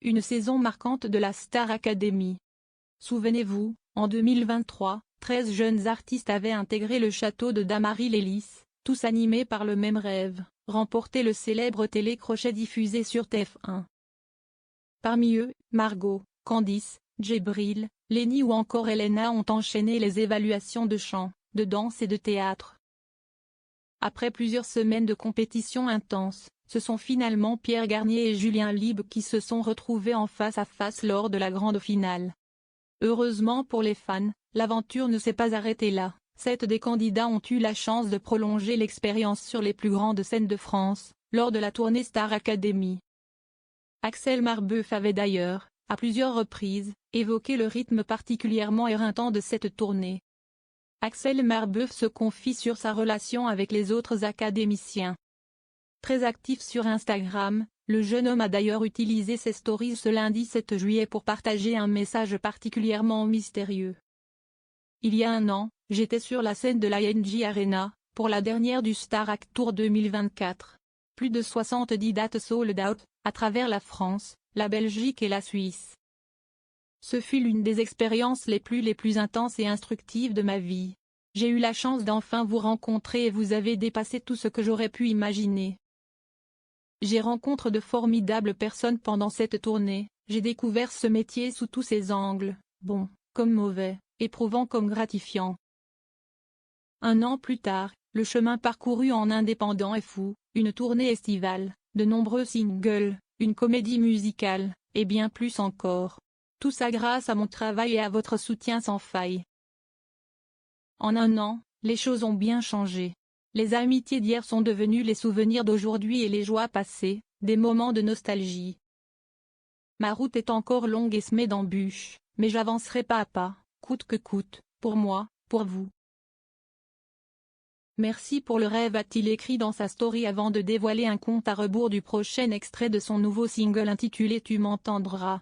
une saison marquante de la Star Academy. Souvenez-vous, en 2023, 13 jeunes artistes avaient intégré le château de Damary-les-Lys, tous animés par le même rêve, remporter le célèbre télécrochet diffusé sur TF1. Parmi eux, Margot, Candice, Djibril, Lenny ou encore Elena ont enchaîné les évaluations de chant, de danse et de théâtre. Après plusieurs semaines de compétition intense, ce sont finalement Pierre Garnier et Julien Libre qui se sont retrouvés en face à face lors de la grande finale. Heureusement pour les fans, l'aventure ne s'est pas arrêtée là. 7 des candidats ont eu la chance de prolonger l'expérience sur les plus grandes scènes de France, lors de la tournée Star Academy. Axel Marbeuf avait d'ailleurs, à plusieurs reprises, évoqué le rythme particulièrement éreintant de cette tournée. Axel Marbeuf se confie sur sa relation avec les autres académiciens. Très actif sur Instagram, le jeune homme a d'ailleurs utilisé ses stories ce lundi 7 juillet pour partager un message particulièrement mystérieux. Il y a un an, j'étais sur la scène de l'ING Arena, pour la dernière du Star Act Tour 2024. Plus de 70 dates sold out, à travers la France, la Belgique et la Suisse. Ce fut l'une des expériences les plus intenses et instructives de ma vie. J'ai eu la chance d'enfin vous rencontrer et vous avez dépassé tout ce que j'aurais pu imaginer. J'ai rencontré de formidables personnes pendant cette tournée, j'ai découvert ce métier sous tous ses angles, bon, comme mauvais, éprouvant comme gratifiant. Un an plus tard, le chemin parcouru en indépendant est fou, une tournée estivale, de nombreux singles, une comédie musicale, et bien plus encore. Tout ça grâce à mon travail et à votre soutien sans faille. En un an, les choses ont bien changé. Les amitiés d'hier sont devenues les souvenirs d'aujourd'hui et les joies passées, des moments de nostalgie. Ma route est encore longue et semée d'embûches, mais j'avancerai pas à pas, coûte que coûte, pour moi, pour vous. Merci pour le rêve, a-t-il écrit dans sa story avant de dévoiler un compte à rebours du prochain extrait de son nouveau single intitulé Tu m'entendras.